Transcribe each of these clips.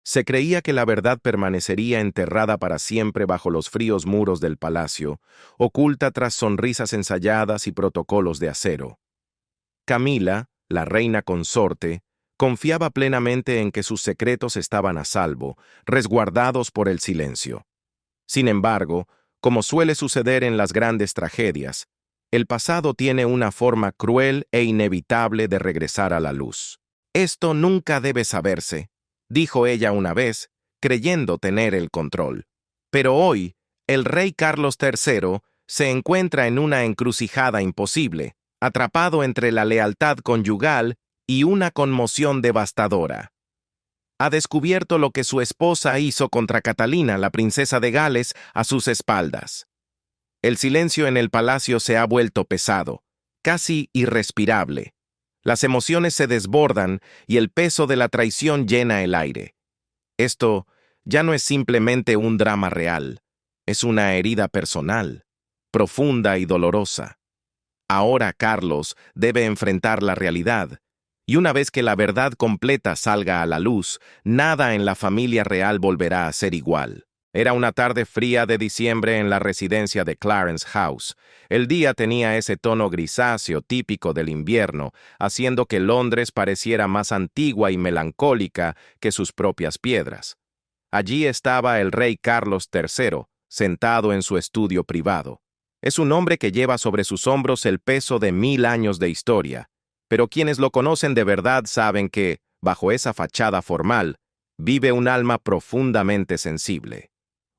Se creía que la verdad permanecería enterrada para siempre bajo los fríos muros del palacio, oculta tras sonrisas ensayadas y protocolos de acero. Camila, la reina consorte, confiaba plenamente en que sus secretos estaban a salvo, resguardados por el silencio. Sin embargo, como suele suceder en las grandes tragedias, el pasado tiene una forma cruel e inevitable de regresar a la luz. «Esto nunca debe saberse», dijo ella una vez, creyendo tener el control. Pero hoy, el rey Carlos III se encuentra en una encrucijada imposible, atrapado entre la lealtad conyugal y una conmoción devastadora. Ha descubierto lo que su esposa hizo contra Catalina, la princesa de Gales, a sus espaldas. El silencio en el palacio se ha vuelto pesado, casi irrespirable. Las emociones se desbordan y el peso de la traición llena el aire. Esto ya no es simplemente un drama real, es una herida personal, profunda y dolorosa. Ahora Carlos debe enfrentar la realidad, y una vez que la verdad completa salga a la luz, nada en la familia real volverá a ser igual. Era una tarde fría de diciembre en la residencia de Clarence House. El día tenía ese tono grisáceo típico del invierno, haciendo que Londres pareciera más antigua y melancólica que sus propias piedras. Allí estaba el rey Carlos III, sentado en su estudio privado. Es un hombre que lleva sobre sus hombros el peso de 1000 años de historia, pero quienes lo conocen de verdad saben que, bajo esa fachada formal, vive un alma profundamente sensible.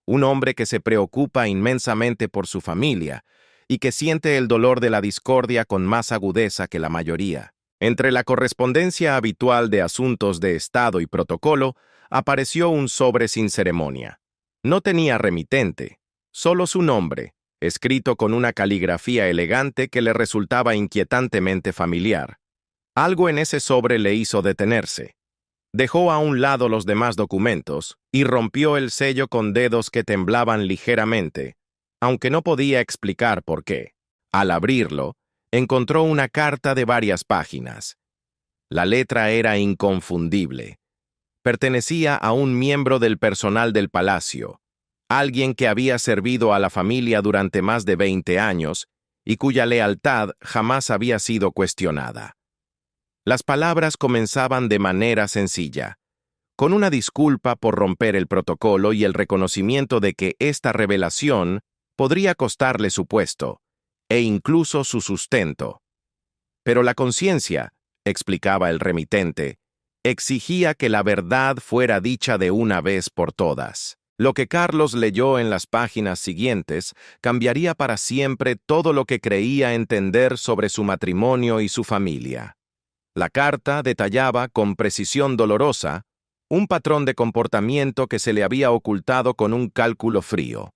Un hombre que se preocupa inmensamente por su familia y que siente el dolor de la discordia con más agudeza que la mayoría. Entre la correspondencia habitual de asuntos de Estado y protocolo, apareció un sobre sin ceremonia. No tenía remitente, solo su nombre, escrito con una caligrafía elegante que le resultaba inquietantemente familiar. Algo en ese sobre le hizo detenerse. Dejó a un lado los demás documentos y rompió el sello con dedos que temblaban ligeramente, aunque no podía explicar por qué. Al abrirlo, encontró una carta de varias páginas. La letra era inconfundible. Pertenecía a un miembro del personal del palacio, alguien que había servido a la familia durante más de 20 años y cuya lealtad jamás había sido cuestionada. Las palabras comenzaban de manera sencilla, con una disculpa por romper el protocolo y el reconocimiento de que esta revelación podría costarle su puesto, e incluso su sustento. Pero la conciencia, explicaba el remitente, exigía que la verdad fuera dicha de una vez por todas. Lo que Carlos leyó en las páginas siguientes cambiaría para siempre todo lo que creía entender sobre su matrimonio y su familia. La carta detallaba con precisión dolorosa un patrón de comportamiento que se le había ocultado con un cálculo frío.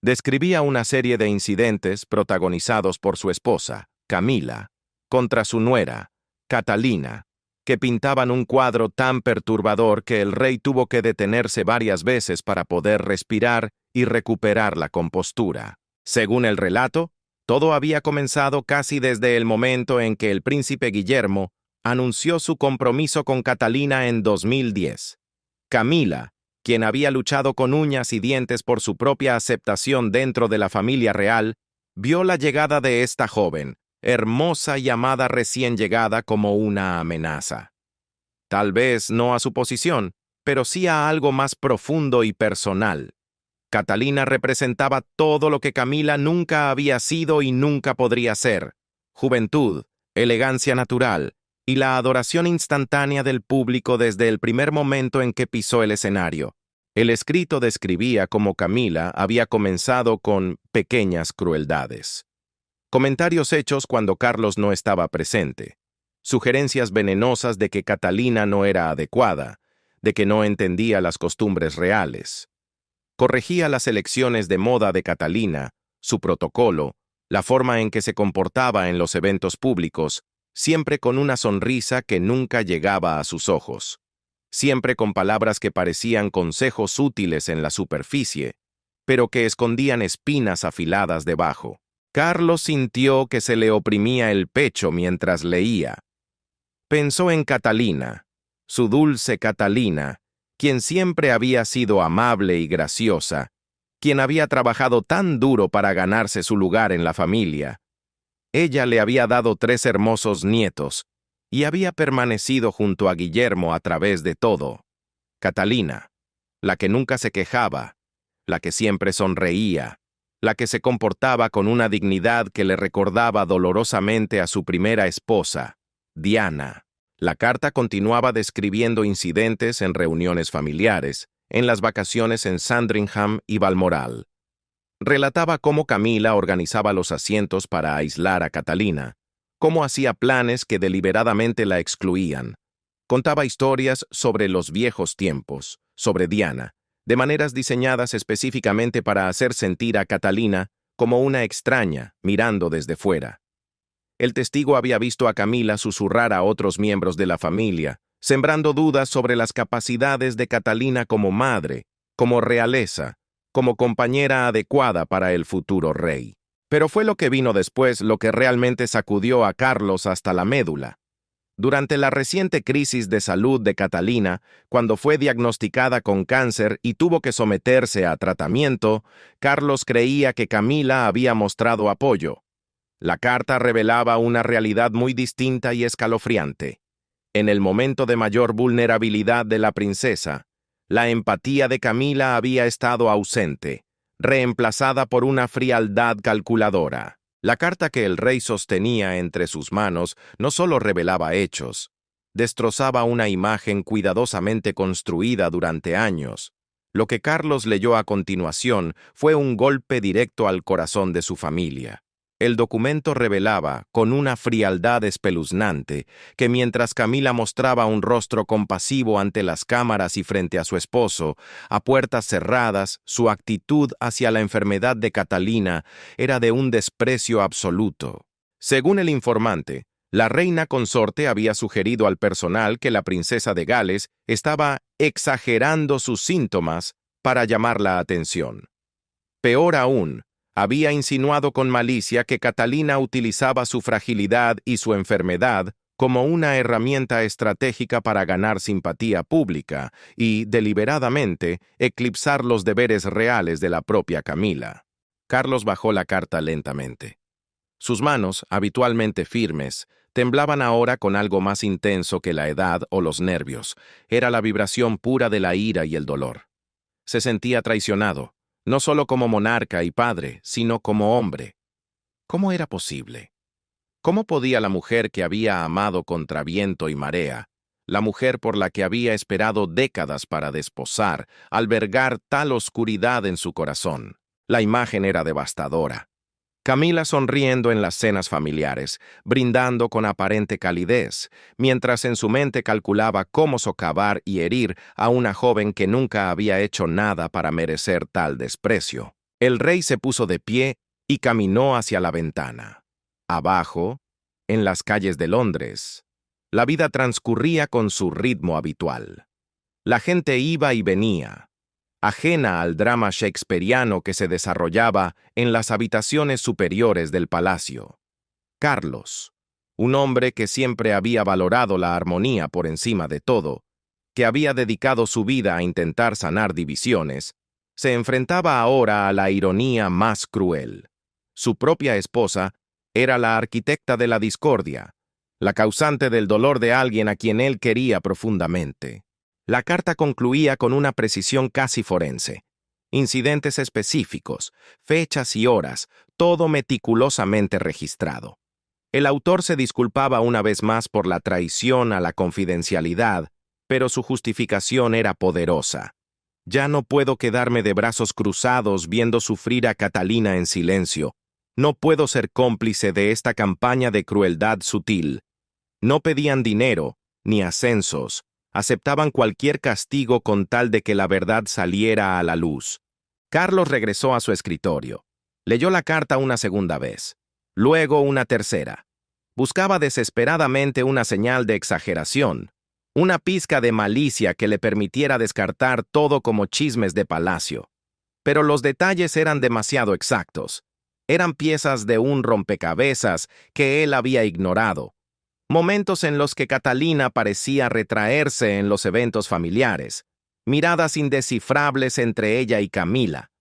Describía una serie de incidentes protagonizados por su esposa, Camila, contra su nuera, Catalina, que pintaban un cuadro tan perturbador que el rey tuvo que detenerse varias veces para poder respirar y recuperar la compostura. Según el relato, todo había comenzado casi desde el momento en que el príncipe Guillermo anunció su compromiso con Catalina en 2010. Camila, quien había luchado con uñas y dientes por su propia aceptación dentro de la familia real, vio la llegada de esta joven, hermosa y amada recién llegada, como una amenaza. Tal vez no a su posición, pero sí a algo más profundo y personal. Catalina representaba todo lo que Camila nunca había sido y nunca podría ser: juventud, elegancia natural, y la adoración instantánea del público desde el primer momento en que pisó el escenario. El escrito describía cómo Camila había comenzado con pequeñas crueldades. Comentarios hechos cuando Carlos no estaba presente. Sugerencias venenosas de que Catalina no era adecuada, de que no entendía las costumbres reales. Corregía las elecciones de moda de Catalina, su protocolo, la forma en que se comportaba en los eventos públicos, siempre con una sonrisa que nunca llegaba a sus ojos, siempre con palabras que parecían consejos útiles en la superficie, pero que escondían espinas afiladas debajo. Carlos sintió que se le oprimía el pecho mientras leía. Pensó en Catalina, su dulce Catalina, quien siempre había sido amable y graciosa, quien había trabajado tan duro para ganarse su lugar en la familia. Ella le había dado 3 hermosos nietos y había permanecido junto a Guillermo a través de todo. Catalina, la que nunca se quejaba, la que siempre sonreía, la que se comportaba con una dignidad que le recordaba dolorosamente a su primera esposa, Diana. La carta continuaba describiendo incidentes en reuniones familiares, en las vacaciones en Sandringham y Balmoral. Relataba cómo Camila organizaba los asientos para aislar a Catalina, cómo hacía planes que deliberadamente la excluían. Contaba historias sobre los viejos tiempos, sobre Diana, de maneras diseñadas específicamente para hacer sentir a Catalina como una extraña mirando desde fuera. El testigo había visto a Camila susurrar a otros miembros de la familia, sembrando dudas sobre las capacidades de Catalina como madre, como realeza, como compañera adecuada para el futuro rey. Pero fue lo que vino después lo que realmente sacudió a Carlos hasta la médula. Durante la reciente crisis de salud de Catalina, cuando fue diagnosticada con cáncer y tuvo que someterse a tratamiento, Carlos creía que Camila había mostrado apoyo. La carta revelaba una realidad muy distinta y escalofriante. En el momento de mayor vulnerabilidad de la princesa, la empatía de Camila había estado ausente, reemplazada por una frialdad calculadora. La carta que el rey sostenía entre sus manos no solo revelaba hechos, destrozaba una imagen cuidadosamente construida durante años. Lo que Carlos leyó a continuación fue un golpe directo al corazón de su familia. El documento revelaba, con una frialdad espeluznante, que mientras Camila mostraba un rostro compasivo ante las cámaras y frente a su esposo, a puertas cerradas, su actitud hacia la enfermedad de Catalina era de un desprecio absoluto. Según el informante, la reina consorte había sugerido al personal que la princesa de Gales estaba exagerando sus síntomas para llamar la atención. Peor aún, había insinuado con malicia que Catalina utilizaba su fragilidad y su enfermedad como una herramienta estratégica para ganar simpatía pública y, deliberadamente, eclipsar los deberes reales de la propia Camila. Carlos bajó la carta lentamente. Sus manos, habitualmente firmes, temblaban ahora con algo más intenso que la edad o los nervios. Era la vibración pura de la ira y el dolor. Se sentía traicionado, no solo como monarca y padre, sino como hombre. ¿Cómo era posible? ¿Cómo podía la mujer que había amado contra viento y marea, la mujer por la que había esperado décadas para desposar, albergar tal oscuridad en su corazón? La imagen era devastadora. Camila sonriendo en las cenas familiares, brindando con aparente calidez, mientras en su mente calculaba cómo socavar y herir a una joven que nunca había hecho nada para merecer tal desprecio. El rey se puso de pie y caminó hacia la ventana. Abajo, en las calles de Londres, la vida transcurría con su ritmo habitual. La gente iba y venía, ajena al drama shakespeariano que se desarrollaba en las habitaciones superiores del palacio. Carlos, un hombre que siempre había valorado la armonía por encima de todo, que había dedicado su vida a intentar sanar divisiones, se enfrentaba ahora a la ironía más cruel. Su propia esposa era la arquitecta de la discordia, la causante del dolor de alguien a quien él quería profundamente. La carta concluía con una precisión casi forense. Incidentes específicos, fechas y horas, todo meticulosamente registrado. El autor se disculpaba una vez más por la traición a la confidencialidad, pero su justificación era poderosa. Ya no puedo quedarme de brazos cruzados viendo sufrir a Catalina en silencio. No puedo ser cómplice de esta campaña de crueldad sutil. No pedían dinero, ni ascensos. Aceptaban cualquier castigo con tal de que la verdad saliera a la luz. Carlos regresó a su escritorio. Leyó la carta una segunda vez, luego una tercera. Buscaba desesperadamente una señal de exageración, una pizca de malicia que le permitiera descartar todo como chismes de palacio. Pero los detalles eran demasiado exactos. Eran piezas de un rompecabezas que él había ignorado. Momentos en los que Catalina parecía retraerse en los eventos familiares, miradas indescifrables entre ella y Camila,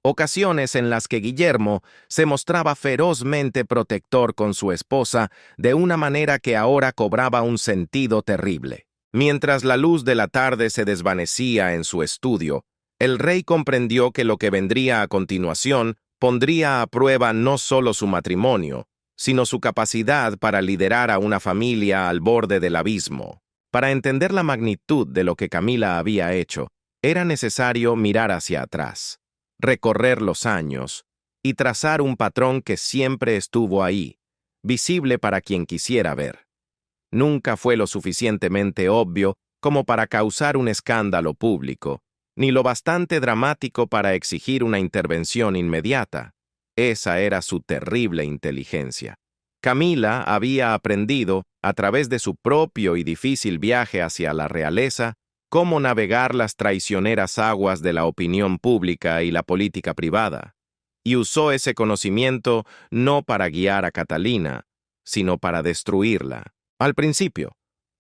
ocasiones en las que Guillermo se mostraba ferozmente protector con su esposa de una manera que ahora cobraba un sentido terrible. Mientras la luz de la tarde se desvanecía en su estudio, el rey comprendió que lo que vendría a continuación pondría a prueba no solo su matrimonio, sino su capacidad para liderar a una familia al borde del abismo. Para entender la magnitud de lo que Camila había hecho, era necesario mirar hacia atrás, recorrer los años y trazar un patrón que siempre estuvo ahí, visible para quien quisiera ver. Nunca fue lo suficientemente obvio como para causar un escándalo público, ni lo bastante dramático para exigir una intervención inmediata. Esa era su terrible inteligencia. Camila había aprendido, a través de su propio y difícil viaje hacia la realeza, cómo navegar las traicioneras aguas de la opinión pública y la política privada, y usó ese conocimiento no para guiar a Catalina, sino para destruirla. Al principio,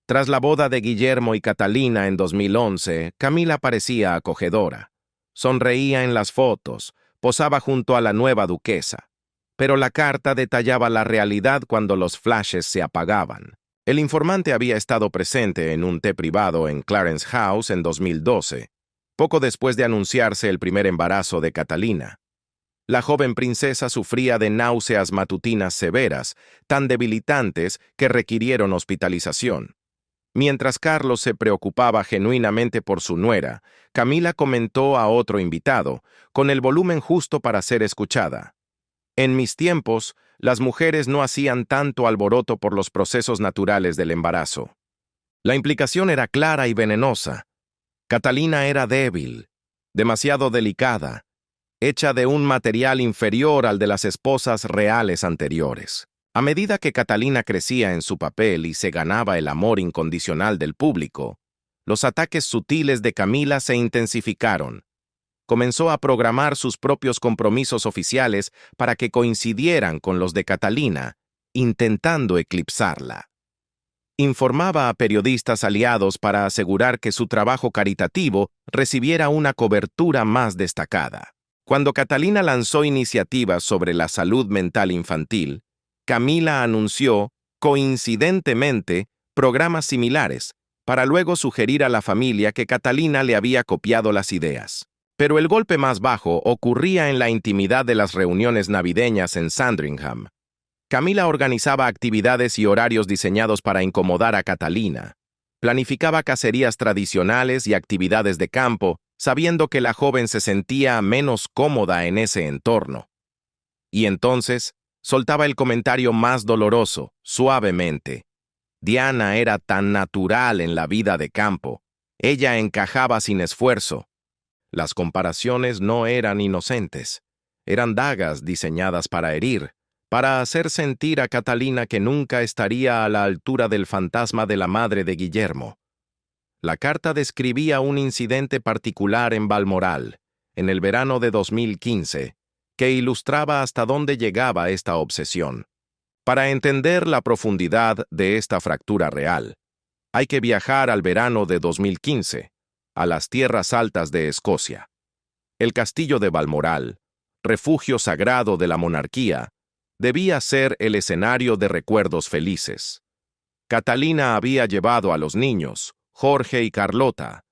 tras la boda de Guillermo y Catalina en 2011, Camila parecía acogedora. Sonreía en las fotos, posaba junto a la nueva duquesa. Pero la carta detallaba la realidad cuando los flashes se apagaban. El informante había estado presente en un té privado en Clarence House en 2012, poco después de anunciarse el primer embarazo de Catalina. La joven princesa sufría de náuseas matutinas severas, tan debilitantes que requirieron hospitalización. Mientras Carlos se preocupaba genuinamente por su nuera, Camila comentó a otro invitado, con el volumen justo para ser escuchada: «En mis tiempos, las mujeres no hacían tanto alboroto por los procesos naturales del embarazo». La implicación era clara y venenosa. Catalina era débil, demasiado delicada, hecha de un material inferior al de las esposas reales anteriores. A medida que Catalina crecía en su papel y se ganaba el amor incondicional del público, los ataques sutiles de Camila se intensificaron. Comenzó a programar sus propios compromisos oficiales para que coincidieran con los de Catalina, intentando eclipsarla. Informaba a periodistas aliados para asegurar que su trabajo caritativo recibiera una cobertura más destacada. Cuando Catalina lanzó iniciativas sobre la salud mental infantil, Camila anunció, coincidentemente, programas similares, para luego sugerir a la familia que Catalina le había copiado las ideas. Pero el golpe más bajo ocurría en la intimidad de las reuniones navideñas en Sandringham. Camila organizaba actividades y horarios diseñados para incomodar a Catalina. Planificaba cacerías tradicionales y actividades de campo, sabiendo que la joven se sentía menos cómoda en ese entorno. Y entonces soltaba el comentario más doloroso, suavemente: Diana era tan natural en la vida de campo. Ella encajaba sin esfuerzo. Las comparaciones no eran inocentes. Eran dagas diseñadas para herir, para hacer sentir a Catalina que nunca estaría a la altura del fantasma de la madre de Guillermo. La carta describía un incidente particular en Balmoral, en el verano de 2015, que ilustraba hasta dónde llegaba esta obsesión. Para entender la profundidad de esta fractura real, hay que viajar al verano de 2015, a las tierras altas de Escocia. El castillo de Balmoral, refugio sagrado de la monarquía, debía ser el escenario de recuerdos felices. Catalina había llevado a los niños, Jorge y Carlota,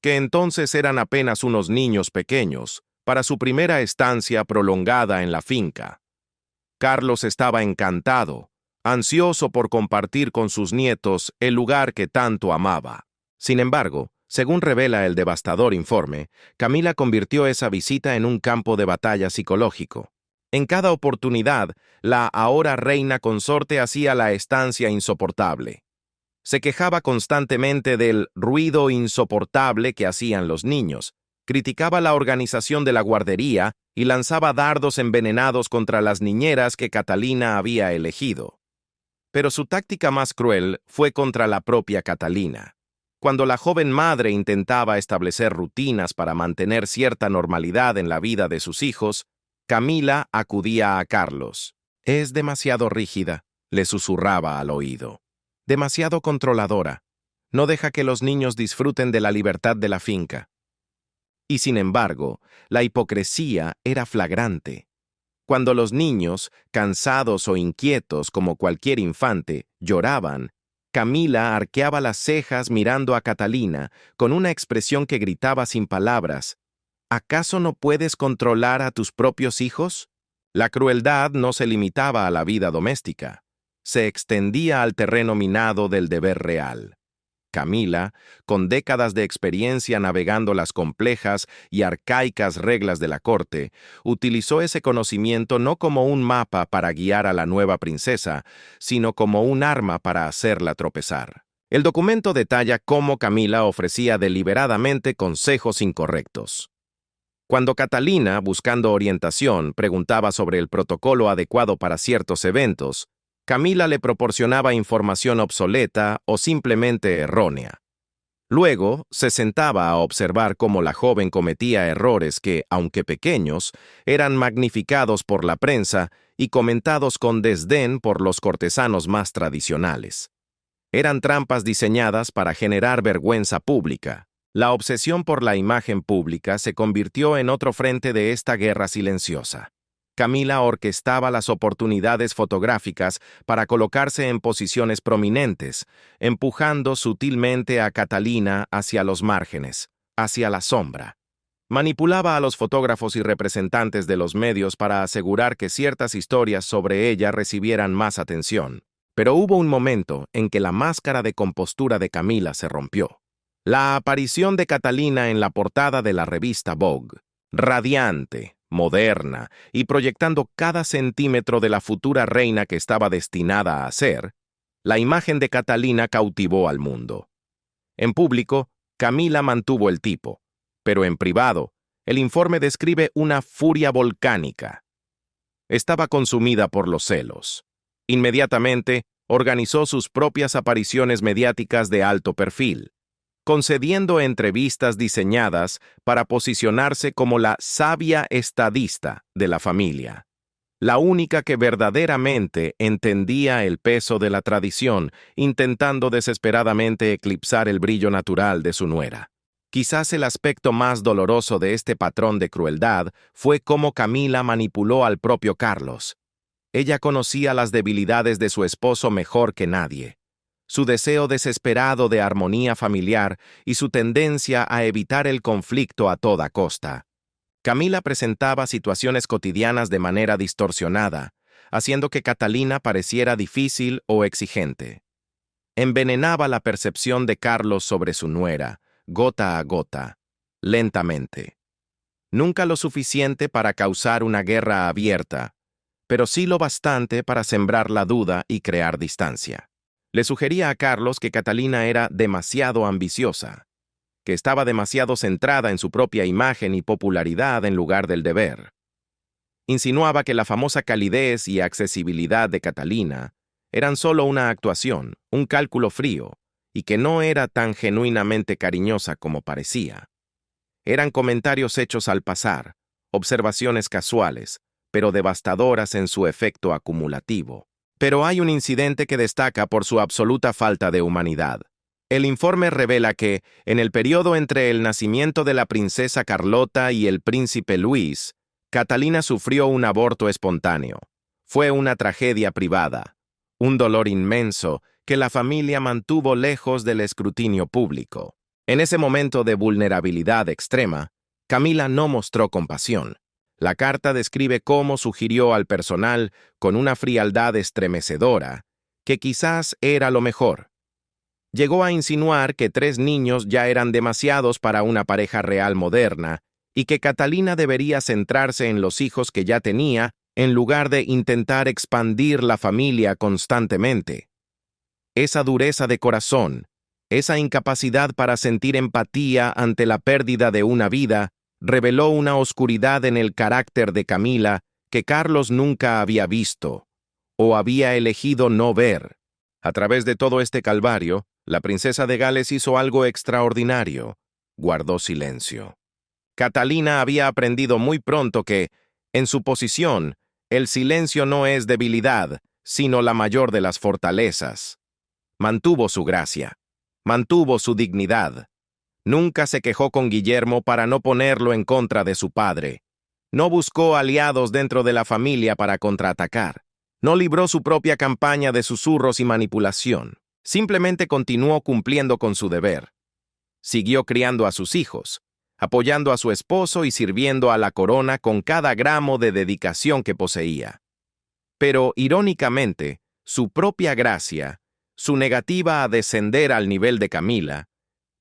que entonces eran apenas unos niños pequeños, para su primera estancia prolongada en la finca. Carlos estaba encantado, ansioso por compartir con sus nietos el lugar que tanto amaba. Sin embargo, según revela el devastador informe, Camila convirtió esa visita en un campo de batalla psicológico. En cada oportunidad, la ahora reina consorte hacía la estancia insoportable. Se quejaba constantemente del ruido insoportable que hacían los niños, criticaba la organización de la guardería y lanzaba dardos envenenados contra las niñeras que Catalina había elegido. Pero su táctica más cruel fue contra la propia Catalina. Cuando la joven madre intentaba establecer rutinas para mantener cierta normalidad en la vida de sus hijos, Camila acudía a Carlos. «Es demasiado rígida», le susurraba al oído. «Demasiado controladora. No deja que los niños disfruten de la libertad de la finca». Y sin embargo, la hipocresía era flagrante. Cuando los niños, cansados o inquietos como cualquier infante, lloraban, Camila arqueaba las cejas mirando a Catalina con una expresión que gritaba sin palabras: ¿acaso no puedes controlar a tus propios hijos? La crueldad no se limitaba a la vida doméstica, se extendía al terreno minado del deber real. Camila, con décadas de experiencia navegando las complejas y arcaicas reglas de la corte, utilizó ese conocimiento no como un mapa para guiar a la nueva princesa, sino como un arma para hacerla tropezar. El documento detalla cómo Camila ofrecía deliberadamente consejos incorrectos. Cuando Catalina, buscando orientación, preguntaba sobre el protocolo adecuado para ciertos eventos, Camila le proporcionaba información obsoleta o simplemente errónea. Luego, se sentaba a observar cómo la joven cometía errores que, aunque pequeños, eran magnificados por la prensa y comentados con desdén por los cortesanos más tradicionales. Eran trampas diseñadas para generar vergüenza pública. La obsesión por la imagen pública se convirtió en otro frente de esta guerra silenciosa. Camila orquestaba las oportunidades fotográficas para colocarse en posiciones prominentes, empujando sutilmente a Catalina hacia los márgenes, hacia la sombra. Manipulaba a los fotógrafos y representantes de los medios para asegurar que ciertas historias sobre ella recibieran más atención. Pero hubo un momento en que la máscara de compostura de Camila se rompió. La aparición de Catalina en la portada de la revista Vogue, radiante, moderna y proyectando cada centímetro de la futura reina que estaba destinada a ser, la imagen de Catalina cautivó al mundo. En público, Camila mantuvo el tipo, pero en privado, el informe describe una furia volcánica. Estaba consumida por los celos. Inmediatamente, organizó sus propias apariciones mediáticas de alto perfil, concediendo entrevistas diseñadas para posicionarse como la sabia estadista de la familia, la única que verdaderamente entendía el peso de la tradición, intentando desesperadamente eclipsar el brillo natural de su nuera. Quizás el aspecto más doloroso de este patrón de crueldad fue cómo Camila manipuló al propio Carlos. Ella conocía las debilidades de su esposo mejor que nadie. Su deseo desesperado de armonía familiar y su tendencia a evitar el conflicto a toda costa. Camila presentaba situaciones cotidianas de manera distorsionada, haciendo que Catalina pareciera difícil o exigente. Envenenaba la percepción de Carlos sobre su nuera, gota a gota, lentamente. Nunca lo suficiente para causar una guerra abierta, pero sí lo bastante para sembrar la duda y crear distancia. Le sugería a Carlos que Catalina era demasiado ambiciosa, que estaba demasiado centrada en su propia imagen y popularidad en lugar del deber. Insinuaba que la famosa calidez y accesibilidad de Catalina eran solo una actuación, un cálculo frío, y que no era tan genuinamente cariñosa como parecía. Eran comentarios hechos al pasar, observaciones casuales, pero devastadoras en su efecto acumulativo. Pero hay un incidente que destaca por su absoluta falta de humanidad. El informe revela que, en el periodo entre el nacimiento de la princesa Carlota y el príncipe Luis, Catalina sufrió un aborto espontáneo. Fue una tragedia privada, un dolor inmenso que la familia mantuvo lejos del escrutinio público. En ese momento de vulnerabilidad extrema, Camila no mostró compasión. La carta describe cómo sugirió al personal, con una frialdad estremecedora, que quizás era lo mejor. Llegó a insinuar que 3 niños ya eran demasiados para una pareja real moderna y que Catalina debería centrarse en los hijos que ya tenía en lugar de intentar expandir la familia constantemente. Esa dureza de corazón, esa incapacidad para sentir empatía ante la pérdida de una vida, reveló una oscuridad en el carácter de Camila que Carlos nunca había visto, o había elegido no ver. A través de todo este calvario, la princesa de Gales hizo algo extraordinario: guardó silencio. Catalina había aprendido muy pronto que, en su posición, el silencio no es debilidad, sino la mayor de las fortalezas. Mantuvo su gracia, mantuvo su dignidad, Nunca se quejó con Guillermo para no ponerlo en contra de su padre. No buscó aliados dentro de la familia para contraatacar. No libró su propia campaña de susurros y manipulación. Simplemente continuó cumpliendo con su deber. Siguió criando a sus hijos, apoyando a su esposo y sirviendo a la corona con cada gramo de dedicación que poseía. Pero, irónicamente, su propia gracia, su negativa a descender al nivel de Camila,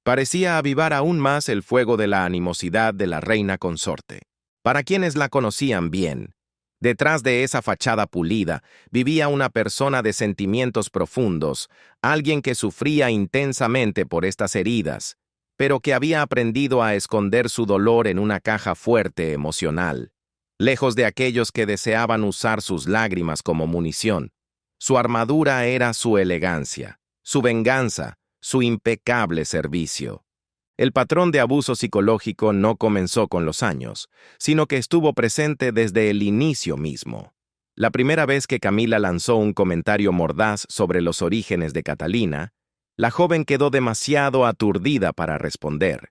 parecía avivar aún más el fuego de la animosidad de la reina consorte. Para quienes la conocían bien, detrás de esa fachada pulida vivía una persona de sentimientos profundos, alguien que sufría intensamente por estas heridas, pero que había aprendido a esconder su dolor en una caja fuerte emocional, lejos de aquellos que deseaban usar sus lágrimas como munición. Su armadura era su elegancia, su venganza, su impecable servicio. El patrón de abuso psicológico no comenzó con los años, sino que estuvo presente desde el inicio mismo. La primera vez que Camila lanzó un comentario mordaz sobre los orígenes de Catalina, la joven quedó demasiado aturdida para responder.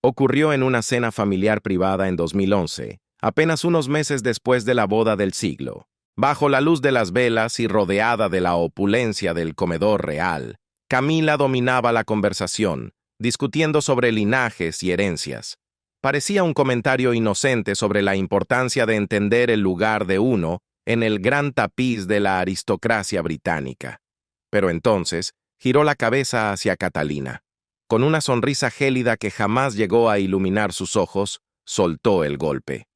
Ocurrió en una cena familiar privada en 2011, apenas unos meses después de la boda del siglo. Bajo la luz de las velas y rodeada de la opulencia del comedor real, Camila dominaba la conversación, discutiendo sobre linajes y herencias. Parecía un comentario inocente sobre la importancia de entender el lugar de uno en el gran tapiz de la aristocracia británica. Pero entonces giró la cabeza hacia Catalina. Con una sonrisa gélida que jamás llegó a iluminar sus ojos, soltó el golpe.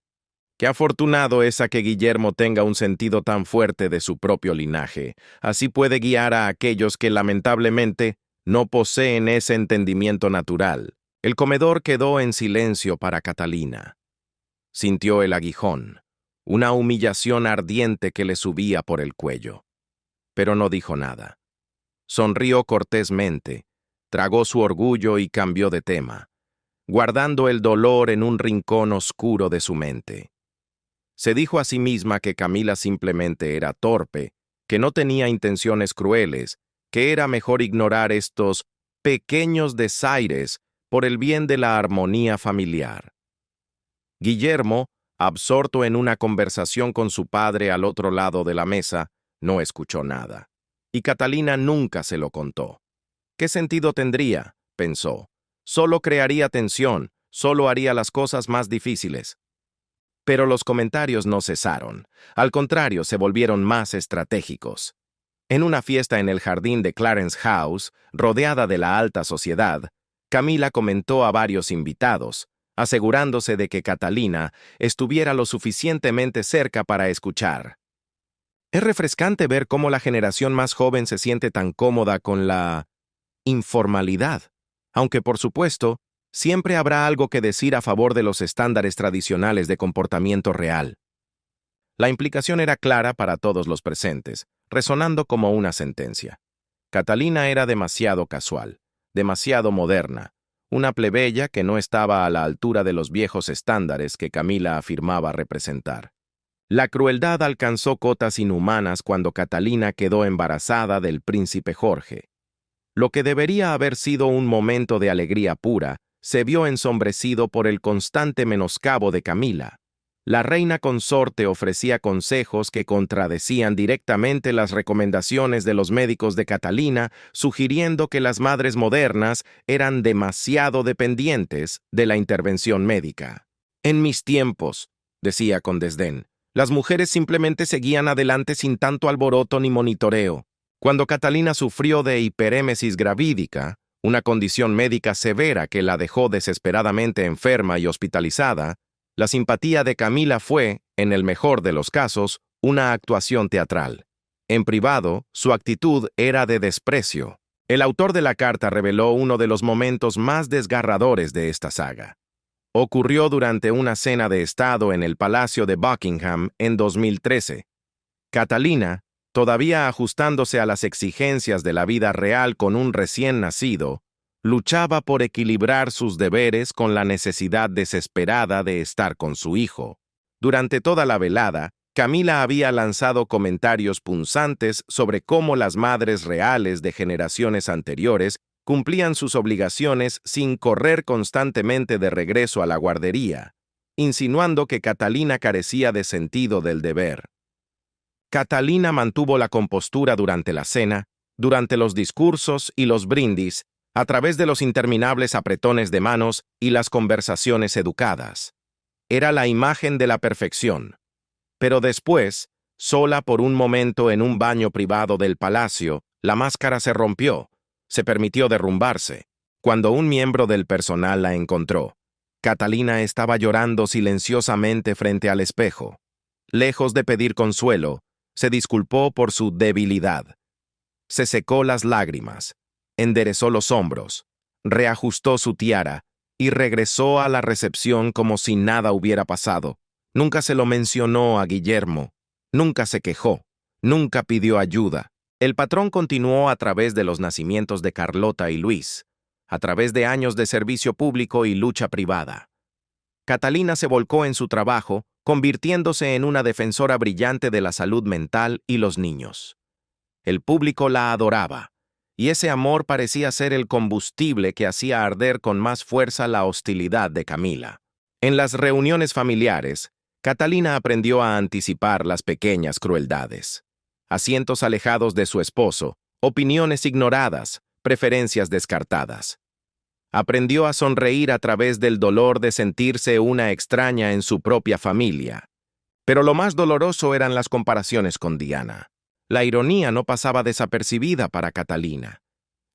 Qué afortunado es a que Guillermo tenga un sentido tan fuerte de su propio linaje. Así puede guiar a aquellos que, lamentablemente, no poseen ese entendimiento natural. El comedor quedó en silencio para Catalina. Sintió el aguijón, una humillación ardiente que le subía por el cuello. Pero no dijo nada. Sonrió cortésmente, tragó su orgullo y cambió de tema, guardando el dolor en un rincón oscuro de su mente. Se dijo a sí misma que Camila simplemente era torpe, que no tenía intenciones crueles, que era mejor ignorar estos pequeños desaires por el bien de la armonía familiar. Guillermo, absorto en una conversación con su padre al otro lado de la mesa, no escuchó nada. Y Catalina nunca se lo contó. ¿Qué sentido tendría?, pensó. Solo crearía tensión, solo haría las cosas más difíciles. Pero los comentarios no cesaron. Al contrario, se volvieron más estratégicos. En una fiesta en el jardín de Clarence House, rodeada de la alta sociedad, Camila comentó a varios invitados, asegurándose de que Catalina estuviera lo suficientemente cerca para escuchar. Es refrescante ver cómo la generación más joven se siente tan cómoda con la informalidad, aunque por supuesto, siempre habrá algo que decir a favor de los estándares tradicionales de comportamiento real. La implicación era clara para todos los presentes, resonando como una sentencia. Catalina era demasiado casual, demasiado moderna, una plebeya que no estaba a la altura de los viejos estándares que Camila afirmaba representar. La crueldad alcanzó cotas inhumanas cuando Catalina quedó embarazada del príncipe Jorge. Lo que debería haber sido un momento de alegría pura, se vio ensombrecido por el constante menoscabo de Camila. La reina consorte ofrecía consejos que contradecían directamente las recomendaciones de los médicos de Catalina, sugiriendo que las madres modernas eran demasiado dependientes de la intervención médica. En mis tiempos, decía con desdén, las mujeres simplemente seguían adelante sin tanto alboroto ni monitoreo. Cuando Catalina sufrió de hiperémesis gravídica, una condición médica severa que la dejó desesperadamente enferma y hospitalizada, la simpatía de Camila fue, en el mejor de los casos, una actuación teatral. En privado, su actitud era de desprecio. El autor de la carta reveló uno de los momentos más desgarradores de esta saga. Ocurrió durante una cena de Estado en el Palacio de Buckingham en 2013. Catalina, todavía ajustándose a las exigencias de la vida real con un recién nacido, luchaba por equilibrar sus deberes con la necesidad desesperada de estar con su hijo. Durante toda la velada, Camila había lanzado comentarios punzantes sobre cómo las madres reales de generaciones anteriores cumplían sus obligaciones sin correr constantemente de regreso a la guardería, insinuando que Catalina carecía de sentido del deber. Catalina mantuvo la compostura durante la cena, durante los discursos y los brindis, a través de los interminables apretones de manos y las conversaciones educadas. Era la imagen de la perfección. Pero después, sola por un momento en un baño privado del palacio, la máscara se rompió, se permitió derrumbarse, cuando un miembro del personal la encontró. Catalina estaba llorando silenciosamente frente al espejo. Lejos de pedir consuelo, se disculpó por su debilidad. Se secó las lágrimas, enderezó los hombros, reajustó su tiara y regresó a la recepción como si nada hubiera pasado. Nunca se lo mencionó a Guillermo, nunca se quejó, nunca pidió ayuda. El patrón continuó a través de los nacimientos de Carlota y Luis, a través de años de servicio público y lucha privada. Catalina se volcó en su trabajo, convirtiéndose en una defensora brillante de la salud mental y los niños. El público la adoraba, y ese amor parecía ser el combustible que hacía arder con más fuerza la hostilidad de Camila. En las reuniones familiares, Catalina aprendió a anticipar las pequeñas crueldades. Asientos alejados de su esposo, opiniones ignoradas, preferencias descartadas. Aprendió a sonreír a través del dolor de sentirse una extraña en su propia familia. Pero lo más doloroso eran las comparaciones con Diana. La ironía no pasaba desapercibida para Catalina.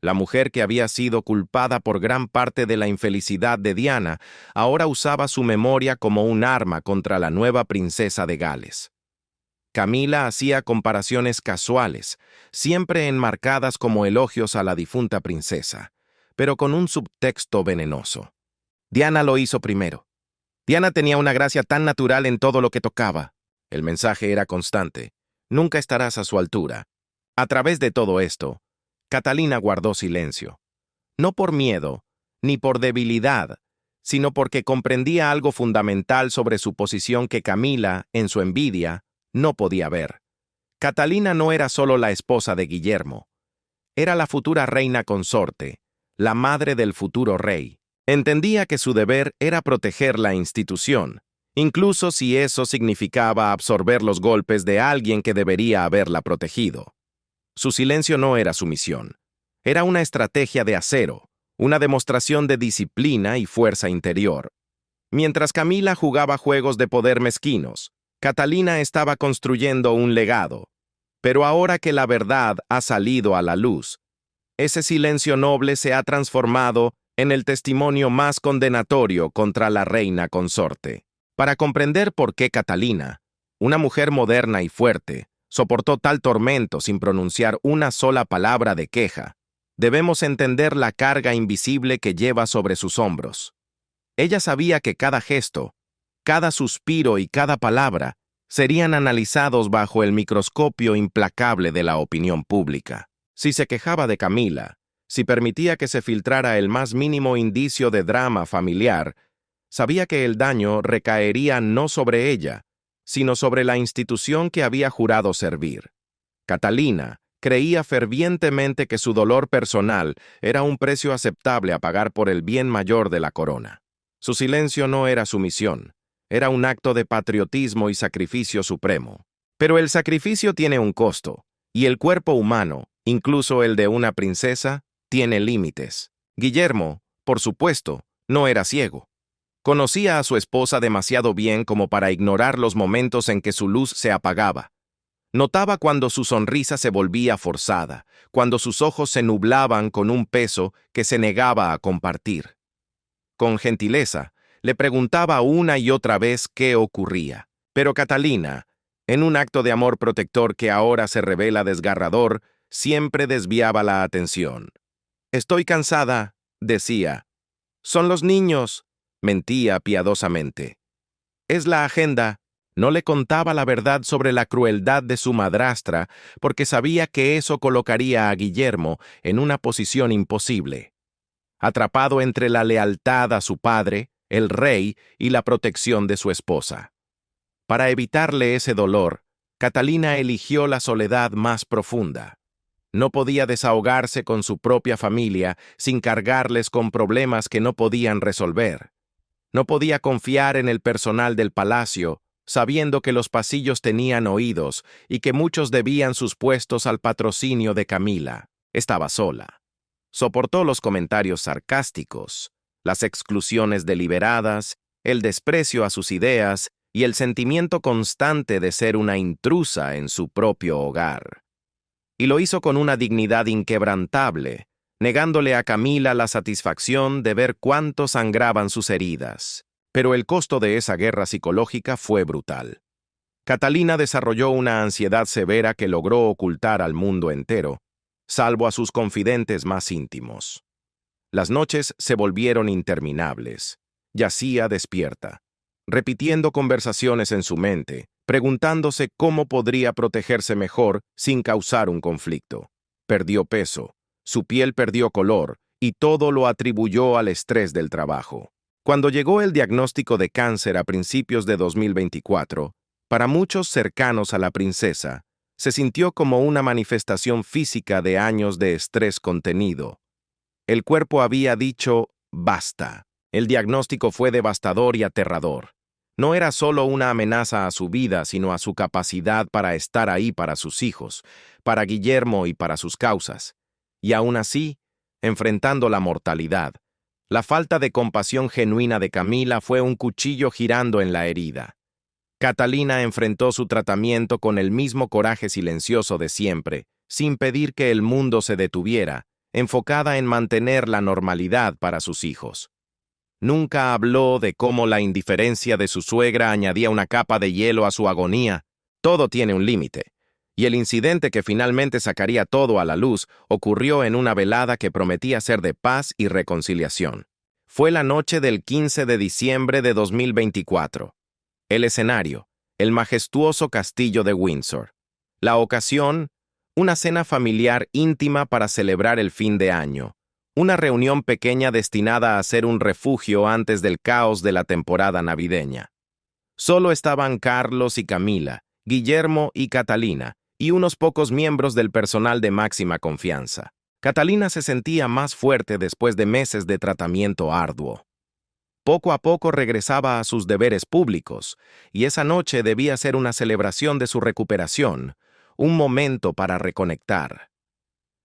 La mujer que había sido culpada por gran parte de la infelicidad de Diana ahora usaba su memoria como un arma contra la nueva princesa de Gales. Camila hacía comparaciones casuales, siempre enmarcadas como elogios a la difunta princesa, pero con un subtexto venenoso. Diana lo hizo primero. Diana tenía una gracia tan natural en todo lo que tocaba. El mensaje era constante. Nunca estarás a su altura. A través de todo esto, Catalina guardó silencio. No por miedo, ni por debilidad, sino porque comprendía algo fundamental sobre su posición que Camila, en su envidia, no podía ver. Catalina no era solo la esposa de Guillermo. Era la futura reina consorte, la madre del futuro rey. Entendía que su deber era proteger la institución, incluso si eso significaba absorber los golpes de alguien que debería haberla protegido. Su silencio no era sumisión. Era una estrategia de acero, una demostración de disciplina y fuerza interior. Mientras Camila jugaba juegos de poder mezquinos, Catalina estaba construyendo un legado. Pero ahora que la verdad ha salido a la luz, ese silencio noble se ha transformado en el testimonio más condenatorio contra la reina consorte. Para comprender por qué Catalina, una mujer moderna y fuerte, soportó tal tormento sin pronunciar una sola palabra de queja, debemos entender la carga invisible que lleva sobre sus hombros. Ella sabía que cada gesto, cada suspiro y cada palabra serían analizados bajo el microscopio implacable de la opinión pública. Si se quejaba de Camila, si permitía que se filtrara el más mínimo indicio de drama familiar, sabía que el daño recaería no sobre ella, sino sobre la institución que había jurado servir. Catalina creía fervientemente que su dolor personal era un precio aceptable a pagar por el bien mayor de la corona. Su silencio no era sumisión, era un acto de patriotismo y sacrificio supremo. Pero el sacrificio tiene un costo, y el cuerpo humano, incluso el de una princesa, tiene límites. Guillermo, por supuesto, no era ciego. Conocía a su esposa demasiado bien como para ignorar los momentos en que su luz se apagaba. Notaba cuando su sonrisa se volvía forzada, cuando sus ojos se nublaban con un peso que se negaba a compartir. Con gentileza, le preguntaba una y otra vez qué ocurría. Pero Catalina, en un acto de amor protector que ahora se revela desgarrador, siempre desviaba la atención. «Estoy cansada», decía. «Son los niños», mentía piadosamente. «Es la agenda». No le contaba la verdad sobre la crueldad de su madrastra porque sabía que eso colocaría a Guillermo en una posición imposible. Atrapado entre la lealtad a su padre, el rey, y la protección de su esposa. Para evitarle ese dolor, Catalina eligió la soledad más profunda. No podía desahogarse con su propia familia sin cargarles con problemas que no podían resolver. No podía confiar en el personal del palacio, sabiendo que los pasillos tenían oídos y que muchos debían sus puestos al patrocinio de Camila. Estaba sola. Soportó los comentarios sarcásticos, las exclusiones deliberadas, el desprecio a sus ideas y el sentimiento constante de ser una intrusa en su propio hogar. Y lo hizo con una dignidad inquebrantable, negándole a Camila la satisfacción de ver cuánto sangraban sus heridas. Pero el costo de esa guerra psicológica fue brutal. Catalina desarrolló una ansiedad severa que logró ocultar al mundo entero, salvo a sus confidentes más íntimos. Las noches se volvieron interminables. Yacía despierta, repitiendo conversaciones en su mente, preguntándose cómo podría protegerse mejor sin causar un conflicto. Perdió peso, su piel perdió color y todo lo atribuyó al estrés del trabajo. Cuando llegó el diagnóstico de cáncer a principios de 2024, para muchos cercanos a la princesa, se sintió como una manifestación física de años de estrés contenido. El cuerpo había dicho, basta. El diagnóstico fue devastador y aterrador. No era solo una amenaza a su vida, sino a su capacidad para estar ahí para sus hijos, para Guillermo y para sus causas. Y aún así, enfrentando la mortalidad, la falta de compasión genuina de Camila fue un cuchillo girando en la herida. Catalina enfrentó su tratamiento con el mismo coraje silencioso de siempre, sin pedir que el mundo se detuviera, enfocada en mantener la normalidad para sus hijos. Nunca habló de cómo la indiferencia de su suegra añadía una capa de hielo a su agonía. Todo tiene un límite. Y el incidente que finalmente sacaría todo a la luz ocurrió en una velada que prometía ser de paz y reconciliación. Fue la noche del 15 de diciembre de 2024. El escenario, el majestuoso castillo de Windsor. La ocasión, una cena familiar íntima para celebrar el fin de año. Una reunión pequeña destinada a ser un refugio antes del caos de la temporada navideña. Solo estaban Carlos y Camila, Guillermo y Catalina, y unos pocos miembros del personal de máxima confianza. Catalina se sentía más fuerte después de meses de tratamiento arduo. Poco a poco regresaba a sus deberes públicos, y esa noche debía ser una celebración de su recuperación, un momento para reconectar.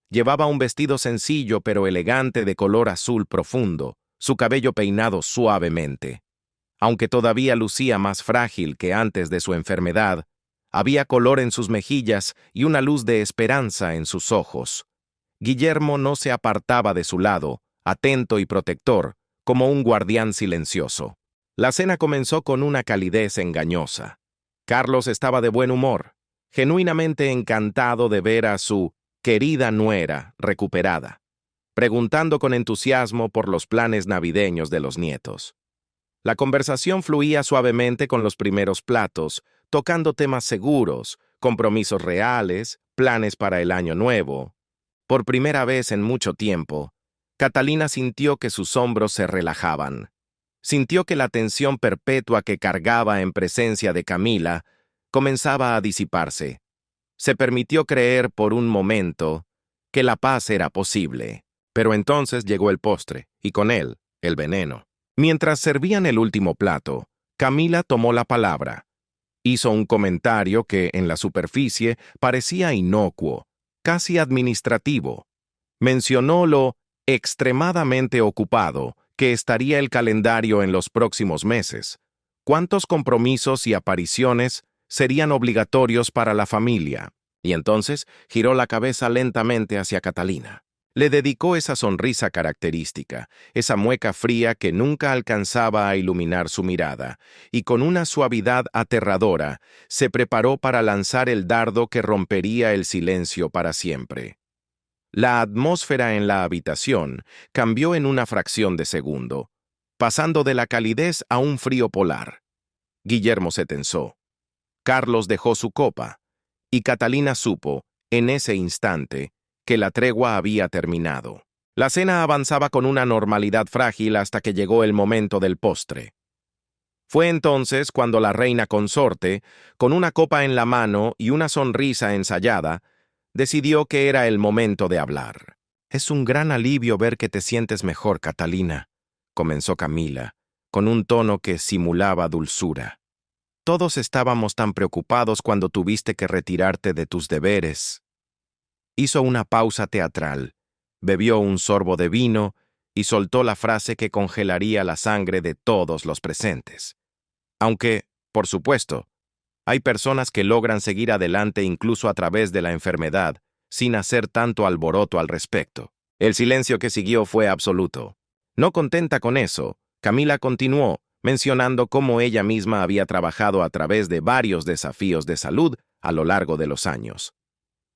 Llevaba un vestido sencillo pero elegante de color azul profundo, su cabello peinado suavemente. Aunque todavía lucía más frágil que antes de su enfermedad, había color en sus mejillas y una luz de esperanza en sus ojos. Guillermo no se apartaba de su lado, atento y protector, como un guardián silencioso. La cena comenzó con una calidez engañosa. Carlos estaba de buen humor, genuinamente encantado de ver a su querida nuera recuperada, preguntando con entusiasmo por los planes navideños de los nietos. La conversación fluía suavemente con los primeros platos, tocando temas seguros, compromisos reales, planes para el año nuevo. Por primera vez en mucho tiempo, Catalina sintió que sus hombros se relajaban. Sintió que la tensión perpetua que cargaba en presencia de Camila comenzaba a disiparse. Se permitió creer por un momento que la paz era posible. Pero entonces llegó el postre, y con él, el veneno. Mientras servían el último plato, Camila tomó la palabra. Hizo un comentario que, en la superficie, parecía inocuo, casi administrativo. Mencionó lo extremadamente ocupado que estaría el calendario en los próximos meses. ¿Cuántos compromisos y apariciones serían obligatorios para la familia? Y entonces giró la cabeza lentamente hacia Catalina. Le dedicó esa sonrisa característica, esa mueca fría que nunca alcanzaba a iluminar su mirada, y con una suavidad aterradora se preparó para lanzar el dardo que rompería el silencio para siempre. La atmósfera en la habitación cambió en una fracción de segundo, pasando de la calidez a un frío polar. Guillermo se tensó. Carlos dejó su copa, y Catalina supo, en ese instante, que la tregua había terminado. La cena avanzaba con una normalidad frágil hasta que llegó el momento del postre. Fue entonces cuando la reina consorte, con una copa en la mano y una sonrisa ensayada, decidió que era el momento de hablar. «Es un gran alivio ver que te sientes mejor, Catalina», comenzó Camila, con un tono que simulaba dulzura. «Todos estábamos tan preocupados cuando tuviste que retirarte de tus deberes». Hizo una pausa teatral, bebió un sorbo de vino y soltó la frase que congelaría la sangre de todos los presentes. Aunque, por supuesto, hay personas que logran seguir adelante incluso a través de la enfermedad, sin hacer tanto alboroto al respecto. El silencio que siguió fue absoluto. No contenta con eso, Camila continuó, mencionando cómo ella misma había trabajado a través de varios desafíos de salud a lo largo de los años.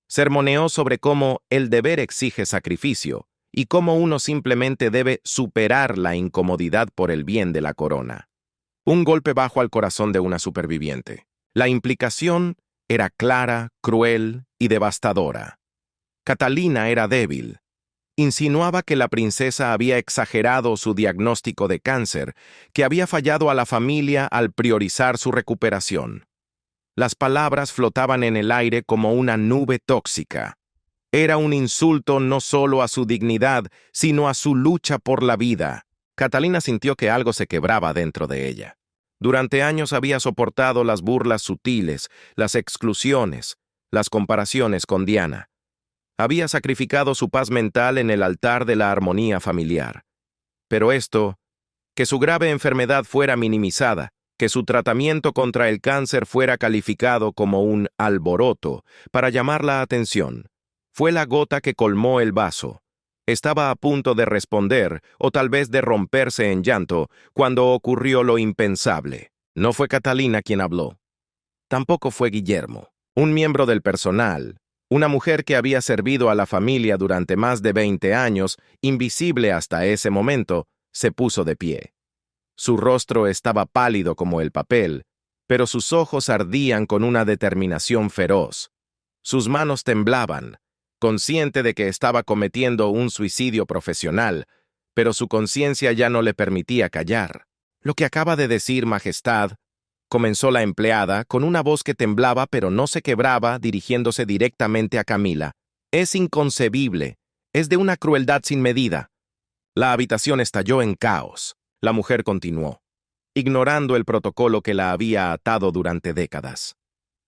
Sermoneó sobre cómo el deber exige sacrificio y cómo uno simplemente debe superar la incomodidad por el bien de la corona. Un golpe bajo al corazón de una superviviente. La implicación era clara, cruel y devastadora. Catalina era débil. Insinuaba que la princesa había exagerado su diagnóstico de cáncer, que había fallado a la familia al priorizar su recuperación. Las palabras flotaban en el aire como una nube tóxica. Era un insulto no solo a su dignidad, sino a su lucha por la vida. Catalina sintió que algo se quebraba dentro de ella. Durante años había soportado las burlas sutiles, las exclusiones, las comparaciones con Diana. Había sacrificado su paz mental en el altar de la armonía familiar. Pero esto, que su grave enfermedad fuera minimizada, que su tratamiento contra el cáncer fuera calificado como un alboroto para llamar la atención, fue la gota que colmó el vaso. Estaba a punto de responder, o tal vez de romperse en llanto, cuando ocurrió lo impensable. No fue Catalina quien habló. Tampoco fue Guillermo, un miembro del personal, una mujer que había servido a la familia durante más de 20 años, invisible hasta ese momento, se puso de pie. Su rostro estaba pálido como el papel, pero sus ojos ardían con una determinación feroz. Sus manos temblaban, consciente de que estaba cometiendo un suicidio profesional, pero su conciencia ya no le permitía callar. «Lo que acaba de decir, Majestad», comenzó la empleada, con una voz que temblaba pero no se quebraba, dirigiéndose directamente a Camila. «Es inconcebible. Es de una crueldad sin medida». La habitación estalló en caos. La mujer continuó, ignorando el protocolo que la había atado durante décadas.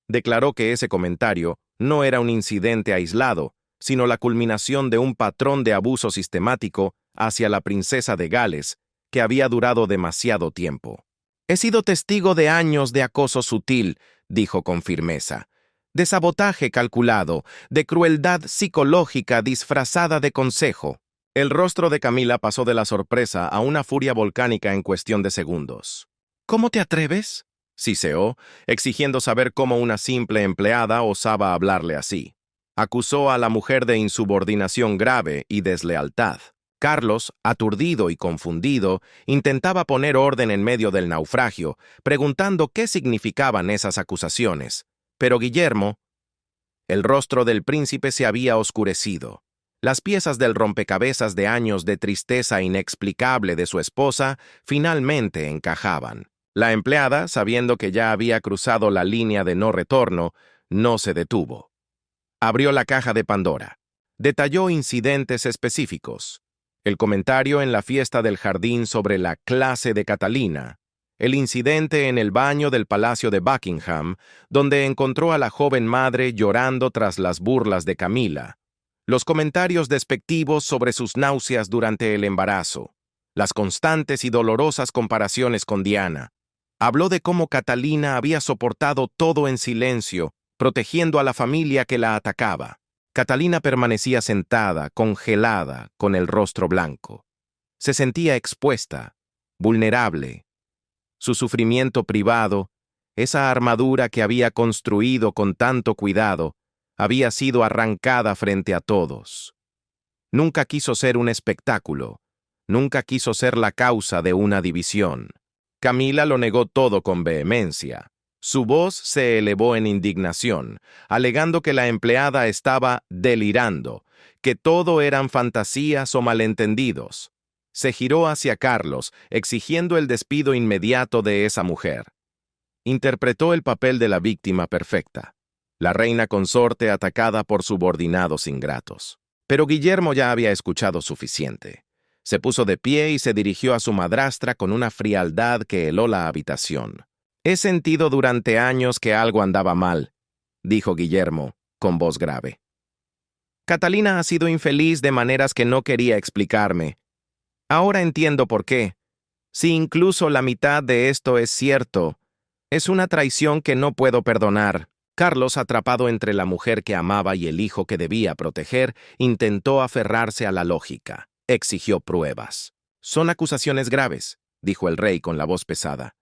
Declaró que ese comentario no era un incidente aislado, sino la culminación de un patrón de abuso sistemático hacia la princesa de Gales, que había durado demasiado tiempo. «He sido testigo de años de acoso sutil», dijo con firmeza, «de sabotaje calculado, de crueldad psicológica disfrazada de consejo». El rostro de Camila pasó de la sorpresa a una furia volcánica en cuestión de segundos. «¿Cómo te atreves?», siseó, exigiendo saber cómo una simple empleada osaba hablarle así. Acusó a la mujer de insubordinación grave y deslealtad. Carlos, aturdido y confundido, intentaba poner orden en medio del naufragio, preguntando qué significaban esas acusaciones. Pero Guillermo... El rostro del príncipe se había oscurecido. Las piezas del rompecabezas de años de tristeza inexplicable de su esposa finalmente encajaban. La empleada, sabiendo que ya había cruzado la línea de no retorno, no se detuvo. Abrió la caja de Pandora. Detalló incidentes específicos. El comentario en la fiesta del jardín sobre la clase de Catalina. El incidente en el baño del Palacio de Buckingham, donde encontró a la joven madre llorando tras las burlas de Camila. Los comentarios despectivos sobre sus náuseas durante el embarazo, las constantes y dolorosas comparaciones con Diana. Habló de cómo Catalina había soportado todo en silencio, protegiendo a la familia que la atacaba. Catalina permanecía sentada, congelada, con el rostro blanco. Se sentía expuesta, vulnerable. Su sufrimiento privado, esa armadura que había construido con tanto cuidado, había sido arrancada frente a todos. Nunca quiso ser un espectáculo, nunca quiso ser la causa de una división. Camila lo negó todo con vehemencia. Su voz se elevó en indignación, alegando que la empleada estaba delirando, que todo eran fantasías o malentendidos. Se giró hacia Carlos, exigiendo el despido inmediato de esa mujer. Interpretó el papel de la víctima perfecta. la reina consorte atacada por subordinados ingratos. Pero Guillermo ya había escuchado suficiente. Se puso de pie y se dirigió a su madrastra con una frialdad que heló la habitación. «He sentido durante años que algo andaba mal», dijo Guillermo, con voz grave. «Catalina ha sido infeliz de maneras que no quería explicarme. Ahora entiendo por qué. Si incluso la mitad de esto es cierto, es una traición que no puedo perdonar». Carlos, atrapado entre la mujer que amaba y el hijo que debía proteger, intentó aferrarse a la lógica. Exigió pruebas. «Son acusaciones graves», dijo el rey con la voz pesada.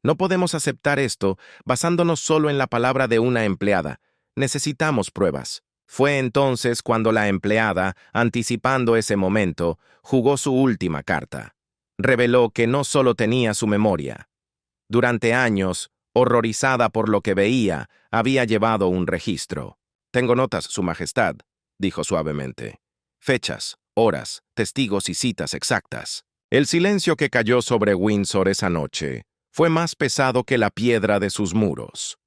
«No podemos aceptar esto basándonos solo en la palabra de una empleada. Necesitamos pruebas». Fue entonces cuando la empleada, anticipando ese momento, jugó su última carta. Reveló que no solo tenía su memoria. Durante años, horrorizada por lo que veía, había llevado un registro. «Tengo notas, Su Majestad», dijo suavemente. «Fechas, horas, testigos y citas exactas». El silencio que cayó sobre Windsor esa noche fue más pesado que la piedra de sus muros.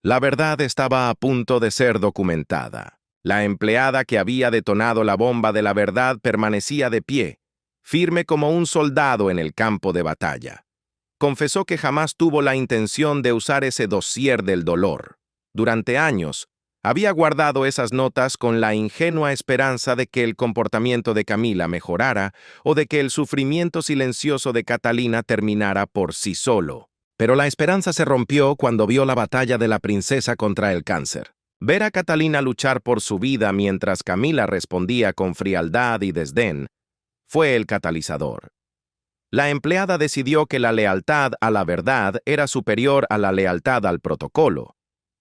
La verdad estaba a punto de ser documentada. La empleada que había detonado la bomba de la verdad permanecía de pie, firme como un soldado en el campo de batalla. Confesó que jamás tuvo la intención de usar ese dossier del dolor. Durante años, había guardado esas notas con la ingenua esperanza de que el comportamiento de Camila mejorara o de que el sufrimiento silencioso de Catalina terminara por sí solo. Pero la esperanza se rompió cuando vio la batalla de la princesa contra el cáncer. Ver a Catalina luchar por su vida mientras Camila respondía con frialdad y desdén fue el catalizador. La empleada decidió que la lealtad a la verdad era superior a la lealtad al protocolo,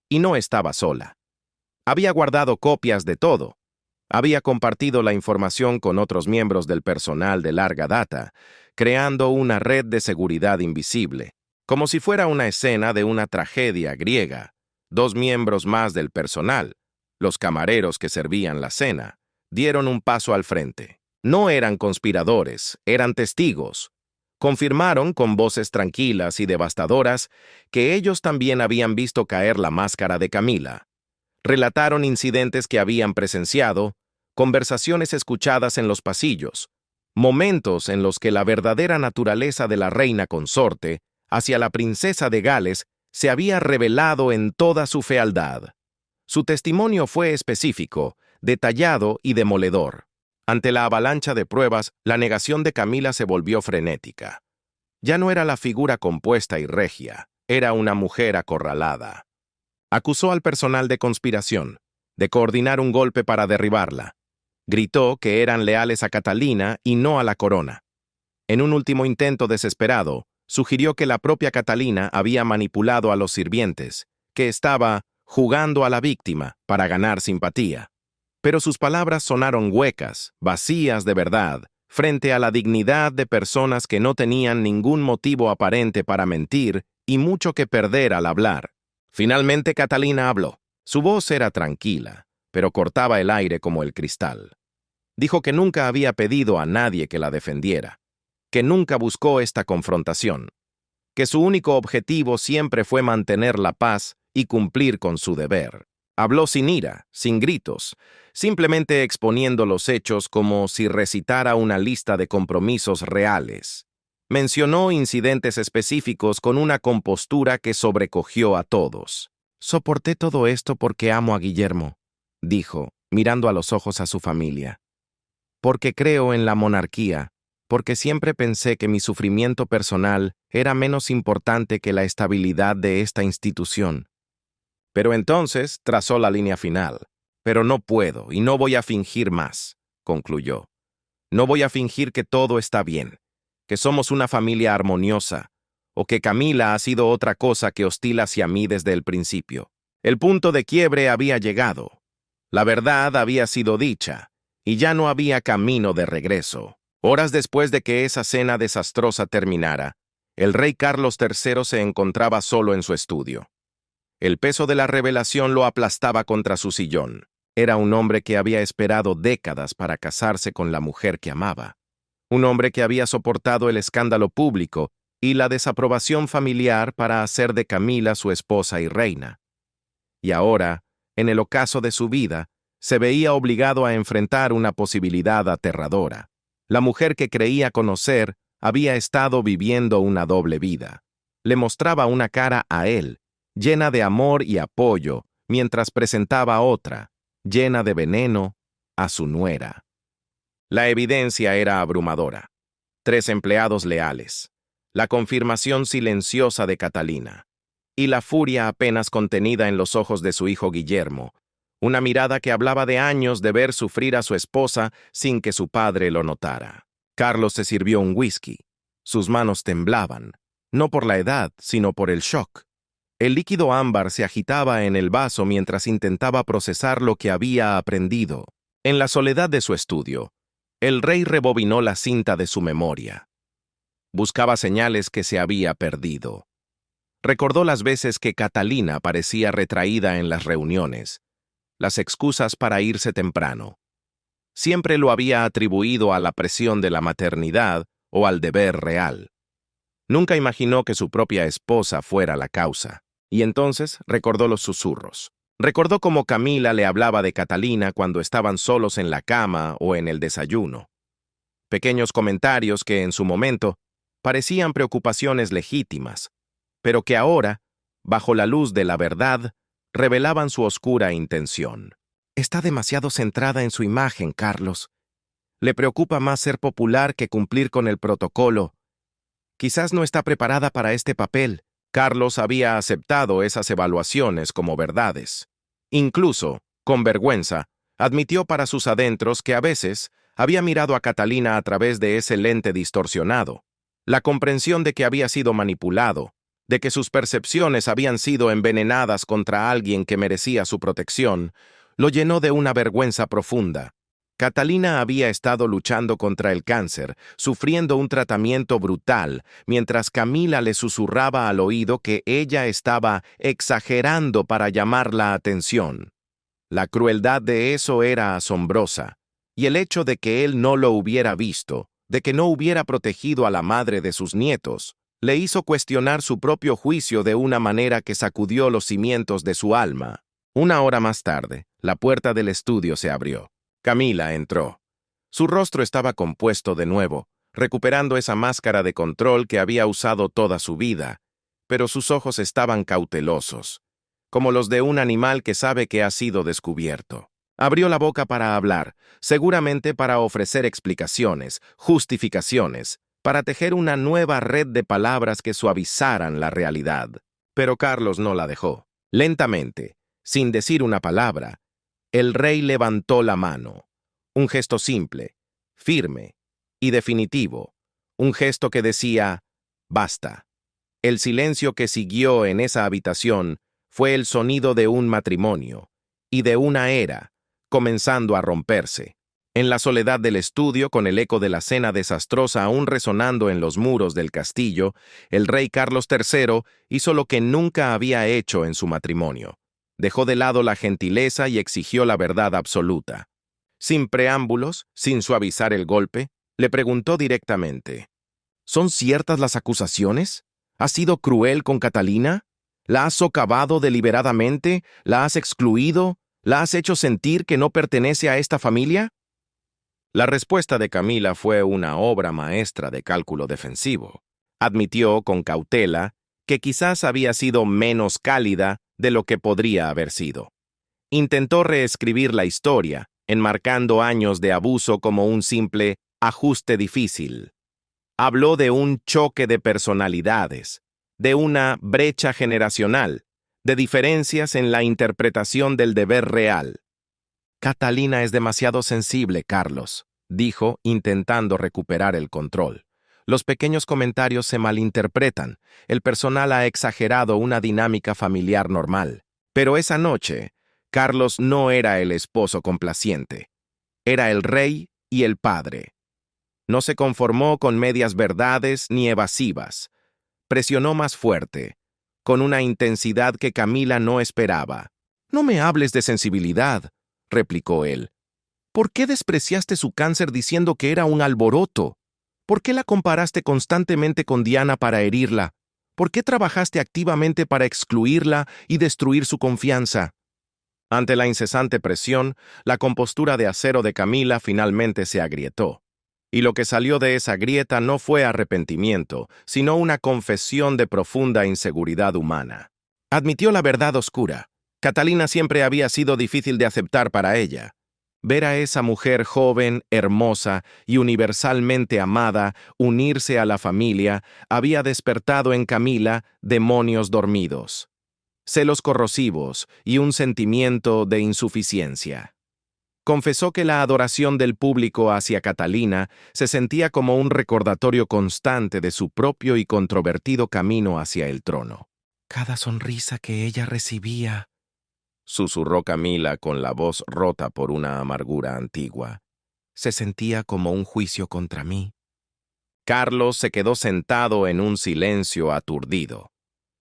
y no estaba sola. Había guardado copias de todo. Había compartido la información con otros miembros del personal de larga data, creando una red de seguridad invisible. Como si fuera una escena de una tragedia griega, 2 miembros más del personal, los camareros que servían la cena, dieron un paso al frente. No eran conspiradores, eran testigos. Confirmaron con voces tranquilas y devastadoras que ellos también habían visto caer la máscara de Camila. Relataron incidentes que habían presenciado, conversaciones escuchadas en los pasillos, momentos en los que la verdadera naturaleza de la reina consorte hacia la princesa de Gales se había revelado en toda su fealdad. Su testimonio fue específico, detallado y demoledor. Ante la avalancha de pruebas, la negación de Camila se volvió frenética. Ya no era la figura compuesta y regia, era una mujer acorralada. Acusó al personal de conspiración, de coordinar un golpe para derribarla. Gritó que eran leales a Catalina y no a la corona. En un último intento desesperado, sugirió que la propia Catalina había manipulado a los sirvientes, que estaba jugando a la víctima para ganar simpatía. Pero sus palabras sonaron huecas, vacías de verdad, frente a la dignidad de personas que no tenían ningún motivo aparente para mentir y mucho que perder al hablar. Finalmente Catalina habló. Su voz era tranquila, pero cortaba el aire como el cristal. Dijo que nunca había pedido a nadie que la defendiera, que nunca buscó esta confrontación, que su único objetivo siempre fue mantener la paz y cumplir con su deber. Habló sin ira, sin gritos, simplemente exponiendo los hechos como si recitara una lista de compromisos reales. Mencionó incidentes específicos con una compostura que sobrecogió a todos. «Soporté todo esto porque amo a Guillermo», dijo, mirando a los ojos a su familia. «Porque creo en la monarquía, porque siempre pensé que mi sufrimiento personal era menos importante que la estabilidad de esta institución». Pero entonces trazó la línea final. «Pero no puedo y no voy a fingir más», concluyó. «No voy a fingir que todo está bien, que somos una familia armoniosa, o que Camila ha sido otra cosa que hostil hacia mí desde el principio. El punto de quiebre había llegado. La verdad había sido dicha, y ya no había camino de regreso». Horas después de que esa cena desastrosa terminara, el rey Carlos III se encontraba solo en su estudio. El peso de la revelación lo aplastaba contra su sillón. Era un hombre que había esperado décadas para casarse con la mujer que amaba. Un hombre que había soportado el escándalo público y la desaprobación familiar para hacer de Camila su esposa y reina. Y ahora, en el ocaso de su vida, se veía obligado a enfrentar una posibilidad aterradora. La mujer que creía conocer había estado viviendo una doble vida. Le mostraba una cara a él, llena de amor y apoyo, mientras presentaba otra, llena de veneno, a su nuera. La evidencia era abrumadora. 3 empleados leales, la confirmación silenciosa de Catalina, y la furia apenas contenida en los ojos de su hijo Guillermo, una mirada que hablaba de años de ver sufrir a su esposa sin que su padre lo notara. Carlos se sirvió un whisky. Sus manos temblaban, no por la edad, sino por el shock. El líquido ámbar se agitaba en el vaso mientras intentaba procesar lo que había aprendido. En la soledad de su estudio, el rey rebobinó la cinta de su memoria. Buscaba señales que se había perdido. Recordó las veces que Catalina parecía retraída en las reuniones, las excusas para irse temprano. Siempre lo había atribuido a la presión de la maternidad o al deber real. Nunca imaginó que su propia esposa fuera la causa. Y entonces recordó los susurros. Recordó cómo Camila le hablaba de Catalina cuando estaban solos en la cama o en el desayuno. Pequeños comentarios que en su momento parecían preocupaciones legítimas, pero que ahora, bajo la luz de la verdad, revelaban su oscura intención. Está demasiado centrada en su imagen, Carlos. Le preocupa más ser popular que cumplir con el protocolo. Quizás no está preparada para este papel. Carlos había aceptado esas evaluaciones como verdades. Incluso, con vergüenza, admitió para sus adentros que a veces había mirado a Catalina a través de ese lente distorsionado. La comprensión de que había sido manipulado, de que sus percepciones habían sido envenenadas contra alguien que merecía su protección, lo llenó de una vergüenza profunda. Catalina había estado luchando contra el cáncer, sufriendo un tratamiento brutal, mientras Camila le susurraba al oído que ella estaba exagerando para llamar la atención. La crueldad de eso era asombrosa, y el hecho de que él no lo hubiera visto, de que no hubiera protegido a la madre de sus nietos, le hizo cuestionar su propio juicio de una manera que sacudió los cimientos de su alma. 1 hora más tarde, la puerta del estudio se abrió. Camila entró. Su rostro estaba compuesto de nuevo, recuperando esa máscara de control que había usado toda su vida, pero sus ojos estaban cautelosos, como los de un animal que sabe que ha sido descubierto. Abrió la boca para hablar, seguramente para ofrecer explicaciones, justificaciones, para tejer una nueva red de palabras que suavizaran la realidad. Pero Carlos no la dejó. Lentamente, sin decir una palabra, el rey levantó la mano. Un gesto simple, firme y definitivo. Un gesto que decía, basta. El silencio que siguió en esa habitación fue el sonido de un matrimonio y de una era comenzando a romperse. En la soledad del estudio, con el eco de la cena desastrosa aún resonando en los muros del castillo, el rey Carlos III hizo lo que nunca había hecho en su matrimonio. Dejó de lado la gentileza y exigió la verdad absoluta. Sin preámbulos, sin suavizar el golpe, le preguntó directamente: ¿son ciertas las acusaciones? ¿Has sido cruel con Catalina? ¿La has socavado deliberadamente? ¿La has excluido? ¿La has hecho sentir que no pertenece a esta familia? La respuesta de Camila fue una obra maestra de cálculo defensivo. Admitió con cautela que quizás había sido menos cálida de lo que podría haber sido. Intentó reescribir la historia, enmarcando años de abuso como un simple ajuste difícil. Habló de un choque de personalidades, de una brecha generacional, de diferencias en la interpretación del deber real. Catalina es demasiado sensible, Carlos, dijo, intentando recuperar el control. Los pequeños comentarios se malinterpretan. El personal ha exagerado una dinámica familiar normal. Pero esa noche, Carlos no era el esposo complaciente. Era el rey y el padre. No se conformó con medias verdades ni evasivas. Presionó más fuerte, con una intensidad que Camila no esperaba. «No me hables de sensibilidad», replicó él. «¿Por qué despreciaste su cáncer diciendo que era un alboroto? ¿Por qué la comparaste constantemente con Diana para herirla? ¿Por qué trabajaste activamente para excluirla y destruir su confianza?» Ante la incesante presión, la compostura de acero de Camila finalmente se agrietó. Y lo que salió de esa grieta no fue arrepentimiento, sino una confesión de profunda inseguridad humana. Admitió la verdad oscura. Catalina siempre había sido difícil de aceptar para ella. Ver a esa mujer joven, hermosa y universalmente amada unirse a la familia había despertado en Camila demonios dormidos, celos corrosivos y un sentimiento de insuficiencia. Confesó que la adoración del público hacia Catalina se sentía como un recordatorio constante de su propio y controvertido camino hacia el trono. Cada sonrisa que ella recibía, susurró Camila con la voz rota por una amargura antigua, se sentía como un juicio contra mí. Carlos se quedó sentado en un silencio aturdido,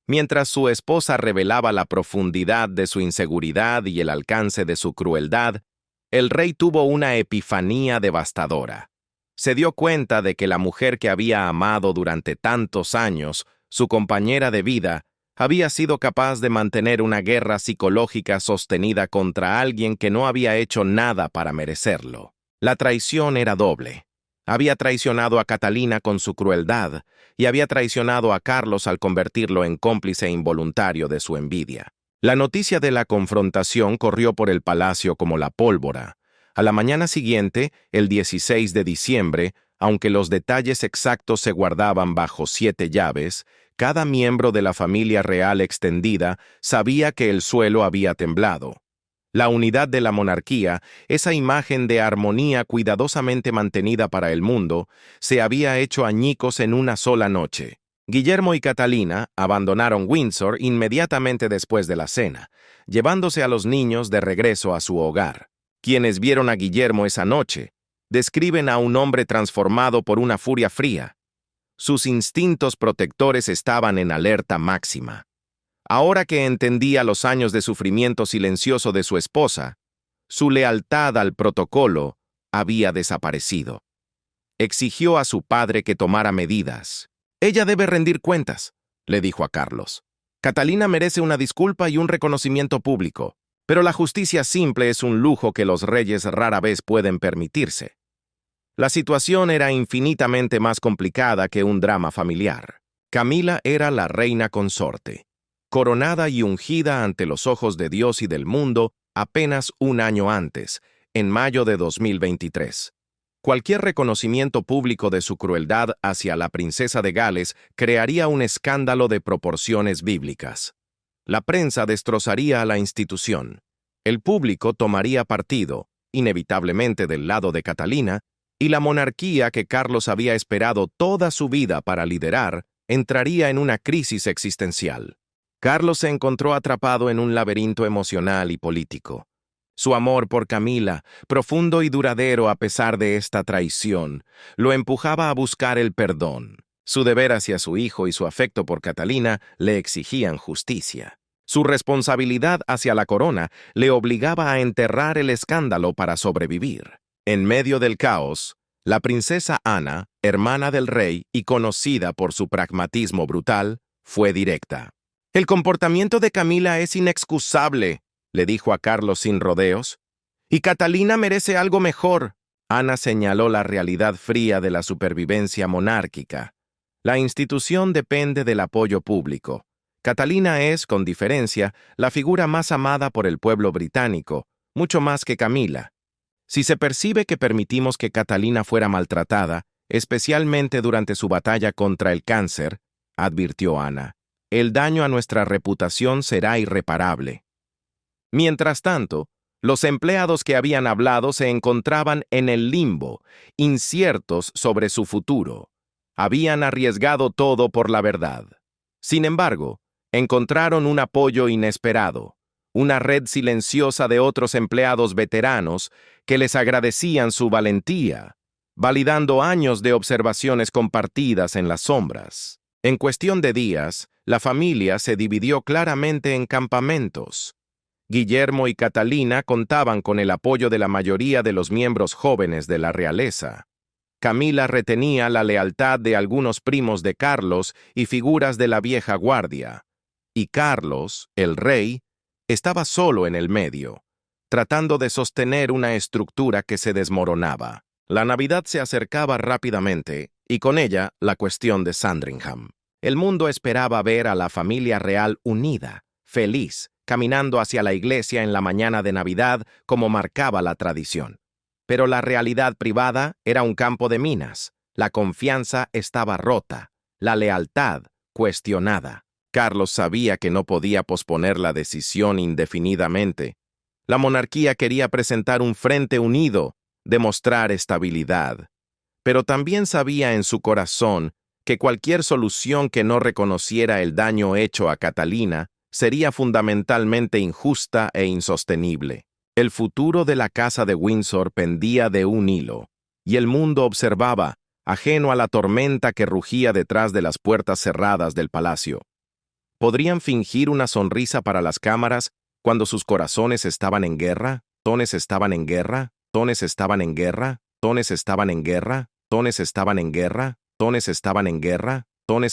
mientras su esposa revelaba la profundidad de su inseguridad y el alcance de su crueldad. El rey tuvo una epifanía devastadora. Se dio cuenta de que la mujer que había amado durante tantos años, su compañera de vida, había sido capaz de mantener una guerra psicológica sostenida contra alguien que no había hecho nada para merecerlo. La traición era doble. Había traicionado a Catalina con su crueldad y había traicionado a Carlos al convertirlo en cómplice involuntario de su envidia. La noticia de la confrontación corrió por el palacio como la pólvora. A la mañana siguiente, el 16 de diciembre, aunque los detalles exactos se guardaban bajo 7 llaves, cada miembro de la familia real extendida sabía que el suelo había temblado. La unidad de la monarquía, esa imagen de armonía cuidadosamente mantenida para el mundo, se había hecho añicos en una sola noche. Guillermo y Catalina abandonaron Windsor inmediatamente después de la cena, llevándose a los niños de regreso a su hogar. Quienes vieron a Guillermo esa noche describen a un hombre transformado por una furia fría. Sus instintos protectores estaban en alerta máxima. Ahora que entendía los años de sufrimiento silencioso de su esposa, su lealtad al protocolo había desaparecido. Exigió a su padre que tomara medidas. «Ella debe rendir cuentas», le dijo a Carlos. «Catalina merece una disculpa y un reconocimiento público, pero la justicia simple es un lujo que los reyes rara vez pueden permitirse». La situación era infinitamente más complicada que un drama familiar. Camila era la reina consorte, coronada y ungida ante los ojos de Dios y del mundo apenas un año antes, en mayo de 2023. Cualquier reconocimiento público de su crueldad hacia la princesa de Gales crearía un escándalo de proporciones bíblicas. La prensa destrozaría a la institución. El público tomaría partido, inevitablemente del lado de Catalina, y la monarquía que Carlos había esperado toda su vida para liderar entraría en una crisis existencial. Carlos se encontró atrapado en un laberinto emocional y político. Su amor por Camila, profundo y duradero a pesar de esta traición, lo empujaba a buscar el perdón. Su deber hacia su hijo y su afecto por Catalina le exigían justicia. Su responsabilidad hacia la corona le obligaba a enterrar el escándalo para sobrevivir. En medio del caos, la princesa Ana, hermana del rey y conocida por su pragmatismo brutal, fue directa. «El comportamiento de Camila es inexcusable», le dijo a Carlos sin rodeos, «y Catalina merece algo mejor». Ana señaló la realidad fría de la supervivencia monárquica. La institución depende del apoyo público. Catalina es, con diferencia, la figura más amada por el pueblo británico, mucho más que Camila. Si se percibe que permitimos que Catalina fuera maltratada, especialmente durante su batalla contra el cáncer, advirtió Ana, el daño a nuestra reputación será irreparable. Mientras tanto, los empleados que habían hablado se encontraban en el limbo, inciertos sobre su futuro. Habían arriesgado todo por la verdad. Sin embargo, encontraron un apoyo inesperado, una red silenciosa de otros empleados veteranos que les agradecían su valentía, validando años de observaciones compartidas en las sombras. En cuestión de días, la familia se dividió claramente en campamentos. Guillermo y Catalina contaban con el apoyo de la mayoría de los miembros jóvenes de la realeza. Camila retenía la lealtad de algunos primos de Carlos y figuras de la vieja guardia. Y Carlos, el rey, estaba solo en el medio, tratando de sostener una estructura que se desmoronaba. La Navidad se acercaba rápidamente, y con ella la cuestión de Sandringham. El mundo esperaba ver a la familia real unida, feliz, caminando hacia la iglesia en la mañana de Navidad como marcaba la tradición. Pero la realidad privada era un campo de minas. La confianza estaba rota, la lealtad cuestionada. Carlos sabía que no podía posponer la decisión indefinidamente. La monarquía quería presentar un frente unido, demostrar estabilidad. Pero también sabía en su corazón que cualquier solución que no reconociera el daño hecho a Catalina sería fundamentalmente injusta e insostenible. El futuro de la casa de Windsor pendía de un hilo, y el mundo observaba, ajeno a la tormenta que rugía detrás de las puertas cerradas del palacio. ¿Podrían fingir una sonrisa para las cámaras cuando sus corazones estaban en guerra? ¿Tones estaban en guerra? ¿Tones estaban en guerra? ¿Tones estaban en guerra? ¿Tones estaban en guerra? ¿Tones estaban en guerra? ¿Tones